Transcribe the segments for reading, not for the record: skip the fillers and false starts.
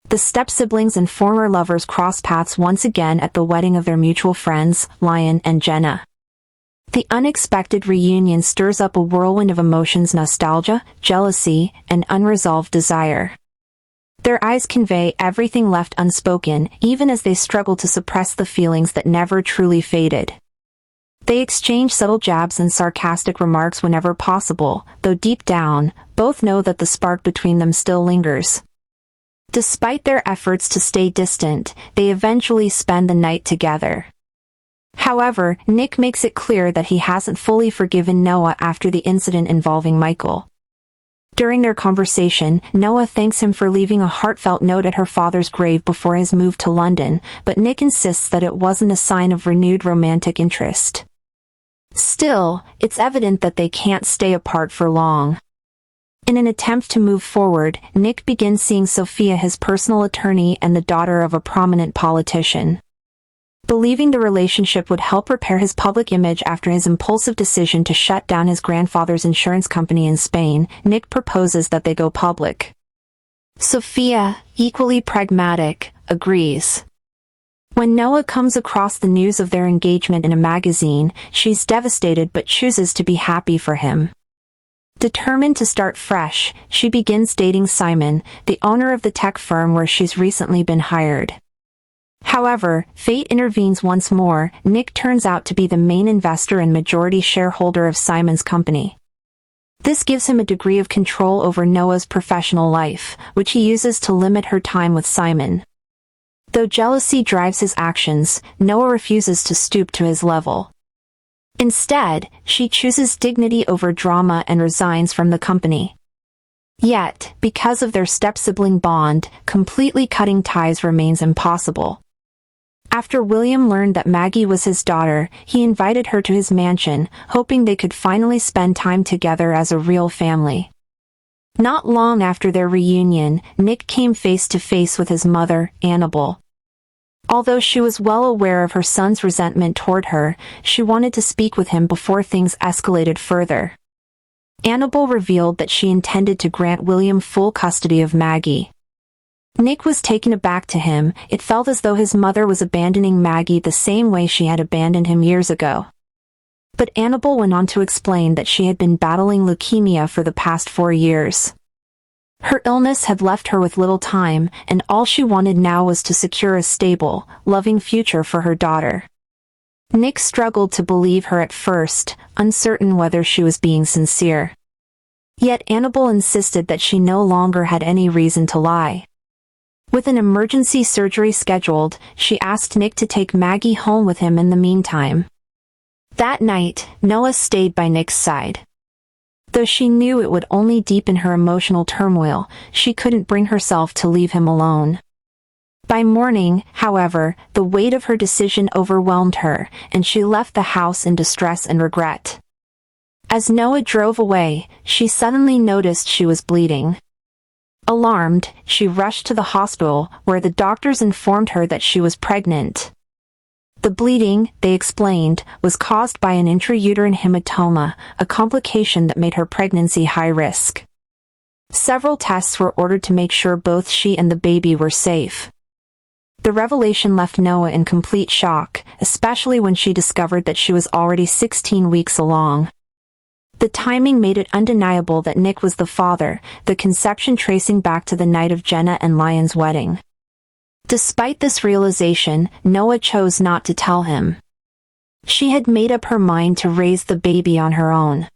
The step-siblings and former lovers cross paths once again at the wedding of their mutual friends, Lion and Jenna. The unexpected reunion stirs up a whirlwind of emotions: nostalgia, jealousy, and unresolved desire. Their eyes convey everything left unspoken, even as they struggle to suppress the feelings that never truly faded. They exchange subtle jabs and sarcastic remarks whenever possible, though deep down, both know that the spark between them still lingers. Despite their efforts to stay distant, they eventually spend the night together. However, Nick makes it clear that he hasn't fully forgiven Noah after the incident involving Michael. During their conversation, Noah thanks him for leaving a heartfelt note at her father's grave before his move to London, but Nick insists that it wasn't a sign of renewed romantic interest. Still, it's evident that they can't stay apart for long. In an attempt to move forward, Nick begins seeing Sophia, his personal attorney and the daughter of a prominent politician. Believing the relationship would help repair his public image after his impulsive decision to shut down his grandfather's insurance company in Spain, Nick proposes that they go public. Sophia, equally pragmatic, agrees. When Noah comes across the news of their engagement in a magazine, she's devastated but chooses to be happy for him. Determined to start fresh, she begins dating Simon, the owner of the tech firm where she's recently been hired. However, fate intervenes once more. Nick turns out to be the main investor and majority shareholder of Simon's company. This gives him a degree of control over Noah's professional life, which he uses to limit her time with Simon. Though jealousy drives his actions, Noah refuses to stoop to his level. Instead, she chooses dignity over drama and resigns from the company. Yet, because of their step-sibling bond, completely cutting ties remains impossible. After William learned that Maggie was his daughter, he invited her to his mansion, hoping they could finally spend time together as a real family. Not long after their reunion, Nick came face to face with his mother, Annabelle. Although she was well aware of her son's resentment toward her, she wanted to speak with him before things escalated further. Annabelle revealed that she intended to grant William full custody of Maggie. Nick was taken aback to him. It felt as though his mother was abandoning Maggie the same way she had abandoned him years ago. But Annabelle went on to explain that she had been battling leukemia for the past 4 years. Her illness had left her with little time, and all she wanted now was to secure a stable, loving future for her daughter. Nick struggled to believe her at first, uncertain whether she was being sincere. Yet Annabelle insisted that she no longer had any reason to lie. With an emergency surgery scheduled, she asked Nick to take Maggie home with him in the meantime. That night, Noah stayed by Nick's side. Though she knew it would only deepen her emotional turmoil, she couldn't bring herself to leave him alone. By morning, however, the weight of her decision overwhelmed her, and she left the house in distress and regret. As Noah drove away, she suddenly noticed she was bleeding. Alarmed, she rushed to the hospital, where the doctors informed her that she was pregnant. The bleeding, they explained, was caused by an intrauterine hematoma, a complication that made her pregnancy high risk. Several tests were ordered to make sure both she and the baby were safe. The revelation left Noah in complete shock, especially when she discovered that she was already 16 weeks along. The timing made it undeniable that Nick was the father, the conception tracing back to the night of Jenna and Lion's wedding. Despite this realization, Noah chose not to tell him. She had made up her mind to raise the baby on her own.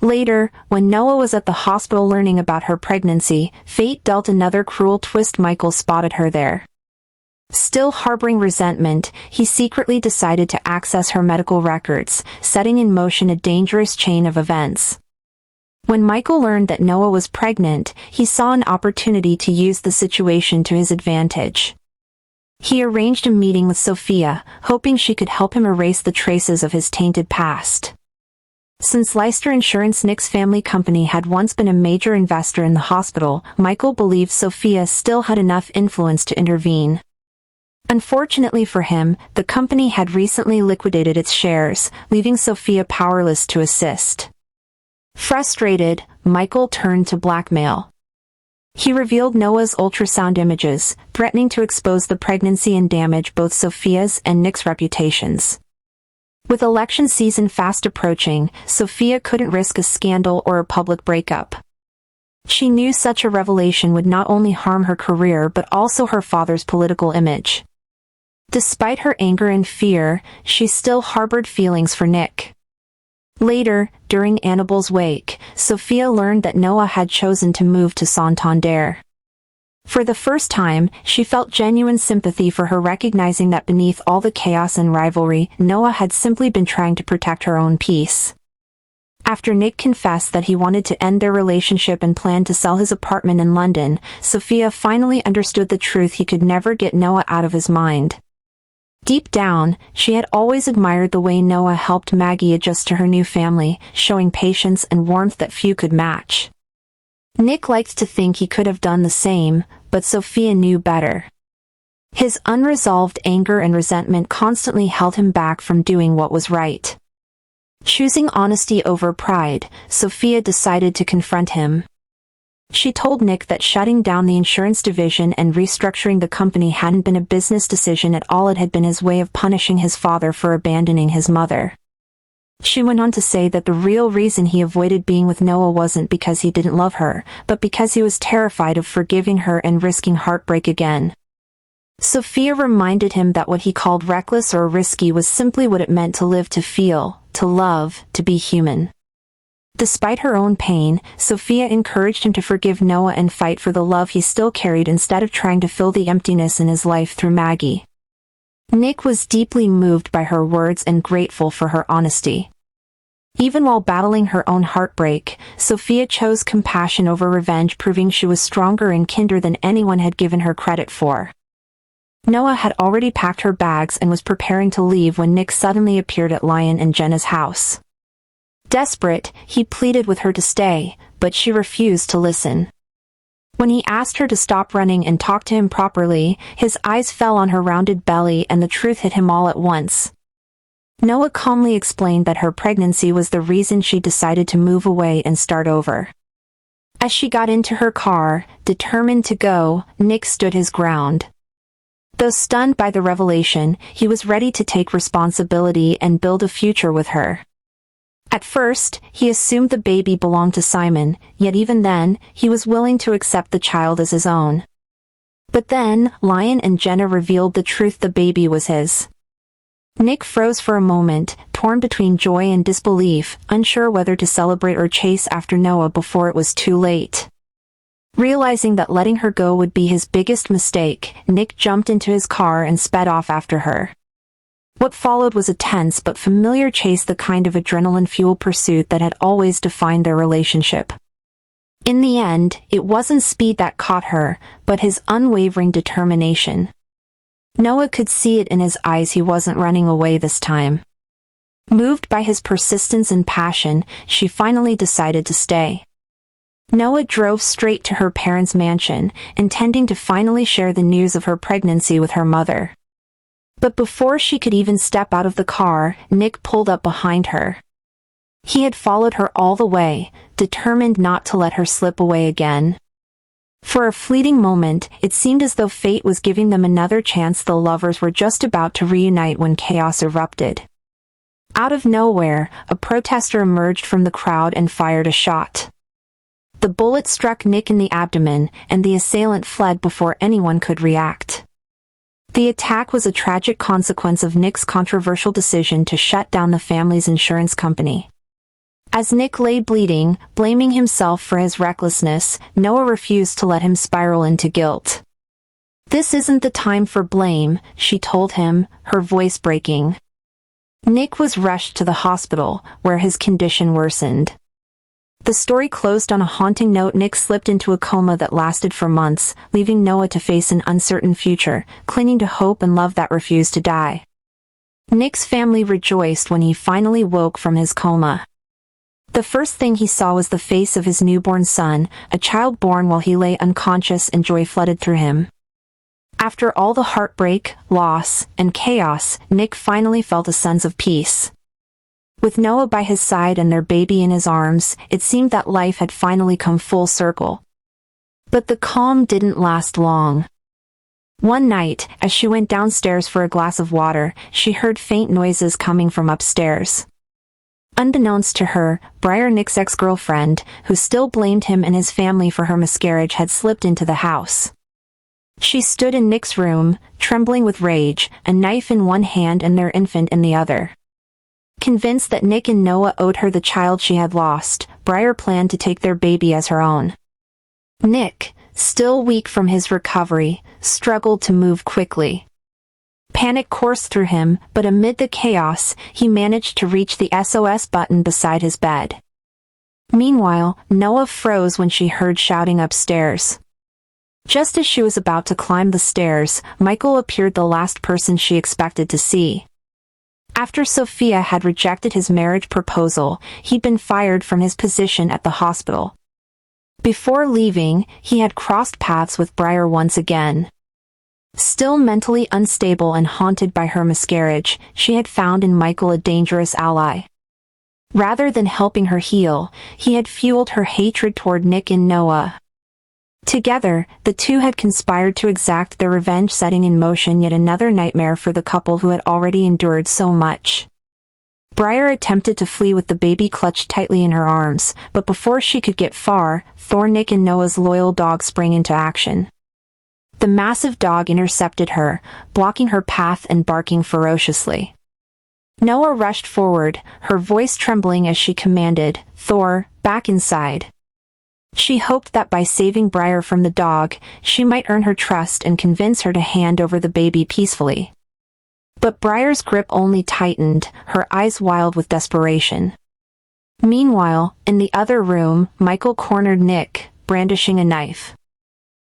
Later, when Noah was at the hospital learning about her pregnancy, fate dealt another cruel twist. Michael spotted her there. Still harboring resentment, he secretly decided to access her medical records, setting in motion a dangerous chain of events. When Michael learned that Noah was pregnant, he saw an opportunity to use the situation to his advantage. He arranged a meeting with Sophia, hoping she could help him erase the traces of his tainted past. Since Leicester Insurance, Nick's family company, had once been a major investor in the hospital, Michael believed Sophia still had enough influence to intervene. Unfortunately for him, the company had recently liquidated its shares, leaving Sophia powerless to assist. Frustrated, Michael turned to blackmail. He revealed Noah's ultrasound images, threatening to expose the pregnancy and damage both Sophia's and Nick's reputations. With election season fast approaching, Sophia couldn't risk a scandal or a public breakup. She knew such a revelation would not only harm her career but also her father's political image. Despite her anger and fear, she still harbored feelings for Nick. Later, during Annibal's wake, Sophia learned that Noah had chosen to move to Santander. For the first time, she felt genuine sympathy for her, recognizing that beneath all the chaos and rivalry, Noah had simply been trying to protect her own peace. After Nick confessed that he wanted to end their relationship and planned to sell his apartment in London, Sophia finally understood the truth: he could never get Noah out of his mind. Deep down, she had always admired the way Noah helped Maggie adjust to her new family, showing patience and warmth that few could match. Nick liked to think he could have done the same, but Sophia knew better. His unresolved anger and resentment constantly held him back from doing what was right. Choosing honesty over pride, Sophia decided to confront him. She told Nick that shutting down the insurance division and restructuring the company hadn't been a business decision at all. It had been his way of punishing his father for abandoning his mother. She went on to say that the real reason he avoided being with Noah wasn't because he didn't love her, but because he was terrified of forgiving her and risking heartbreak again. Sophia reminded him that what he called reckless or risky was simply what it meant to live, to feel, to love, to be human. Despite her own pain, Sophia encouraged him to forgive Noah and fight for the love he still carried instead of trying to fill the emptiness in his life through Maggie. Nick was deeply moved by her words and grateful for her honesty. Even while battling her own heartbreak, Sophia chose compassion over revenge, proving she was stronger and kinder than anyone had given her credit for. Noah had already packed her bags and was preparing to leave when Nick suddenly appeared at Lion and Jenna's house. Desperate, he pleaded with her to stay, but she refused to listen. When he asked her to stop running and talk to him properly, his eyes fell on her rounded belly and the truth hit him all at once. Noah calmly explained that her pregnancy was the reason she decided to move away and start over. As she got into her car, determined to go, Nick stood his ground. Though stunned by the revelation, he was ready to take responsibility and build a future with her. At first, he assumed the baby belonged to Simon, yet even then, he was willing to accept the child as his own. But then, Lion and Jenna revealed the truth: the baby was his. Nick froze for a moment, torn between joy and disbelief, unsure whether to celebrate or chase after Noah before it was too late. Realizing that letting her go would be his biggest mistake, Nick jumped into his car and sped off after her. What followed was a tense but familiar chase, the kind of adrenaline-fueled pursuit that had always defined their relationship. In the end, it wasn't speed that caught her, but his unwavering determination. Noah could see it in his eyes: he wasn't running away this time. Moved by his persistence and passion, she finally decided to stay. Noah drove straight to her parents' mansion, intending to finally share the news of her pregnancy with her mother. But before she could even step out of the car, Nick pulled up behind her. He had followed her all the way, determined not to let her slip away again. For a fleeting moment, it seemed as though fate was giving them another chance. The lovers were just about to reunite when chaos erupted. Out of nowhere, a protester emerged from the crowd and fired a shot. The bullet struck Nick in the abdomen, and the assailant fled before anyone could react. The attack was a tragic consequence of Nick's controversial decision to shut down the family's insurance company. As Nick lay bleeding, blaming himself for his recklessness, Noah refused to let him spiral into guilt. "This isn't the time for blame," she told him, her voice breaking. Nick was rushed to the hospital, where his condition worsened. The story closed on a haunting note. Nick slipped into a coma that lasted for months, leaving Noah to face an uncertain future, clinging to hope and love that refused to die. Nick's family rejoiced when he finally woke from his coma. The first thing he saw was the face of his newborn son, a child born while he lay unconscious, and joy flooded through him. After all the heartbreak, loss, and chaos, Nick finally felt a sense of peace. With Noah by his side and their baby in his arms, it seemed that life had finally come full circle. But the calm didn't last long. One night, as she went downstairs for a glass of water, she heard faint noises coming from upstairs. Unbeknownst to her, Briar, Nick's ex-girlfriend, who still blamed him and his family for her miscarriage, had slipped into the house. She stood in Nick's room, trembling with rage, a knife in one hand and their infant in the other. Convinced that Nick and Noah owed her the child she had lost, Briar planned to take their baby as her own. Nick, still weak from his recovery, struggled to move quickly. Panic coursed through him, but amid the chaos, he managed to reach the SOS button beside his bed. Meanwhile, Noah froze when she heard shouting upstairs. Just as she was about to climb the stairs, Michael appeared, the last person she expected to see. After Sophia had rejected his marriage proposal, he'd been fired from his position at the hospital. Before leaving, he had crossed paths with Briar once again. Still mentally unstable and haunted by her miscarriage, she had found in Michael a dangerous ally. Rather than helping her heal, he had fueled her hatred toward Nick and Noah. Together, the two had conspired to exact their revenge, setting in motion yet another nightmare for the couple who had already endured so much. Briar attempted to flee with the baby clutched tightly in her arms, but before she could get far, Thor, Nick and Noah's loyal dog, sprang into action. The massive dog intercepted her, blocking her path and barking ferociously. Noah rushed forward, her voice trembling as she commanded, "Thor, back inside." She hoped that by saving Briar from the dog, she might earn her trust and convince her to hand over the baby peacefully. But Briar's grip only tightened, her eyes wild with desperation. Meanwhile, in the other room, Michael cornered Nick, brandishing a knife.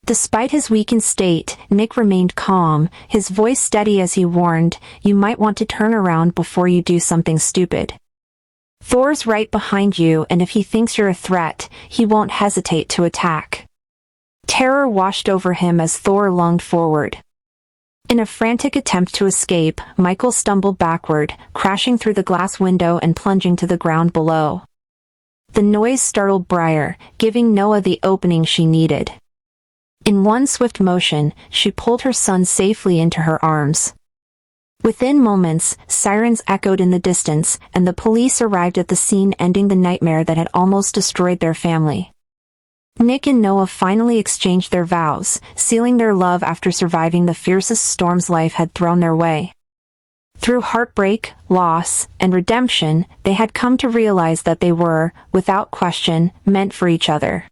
Despite his weakened state, Nick remained calm, his voice steady as he warned, "You might want to turn around before you do something stupid. Thor's right behind you, and if he thinks you're a threat, he won't hesitate to attack." Terror washed over him as Thor lunged forward. In a frantic attempt to escape, Michael stumbled backward, crashing through the glass window and plunging to the ground below. The noise startled Briar, giving Noah the opening she needed. In one swift motion, she pulled her son safely into her arms. Within moments, sirens echoed in the distance, and the police arrived at the scene, ending the nightmare that had almost destroyed their family. Nick and Noah finally exchanged their vows, sealing their love after surviving the fiercest storms life had thrown their way. Through heartbreak, loss, and redemption, they had come to realize that they were, without question, meant for each other.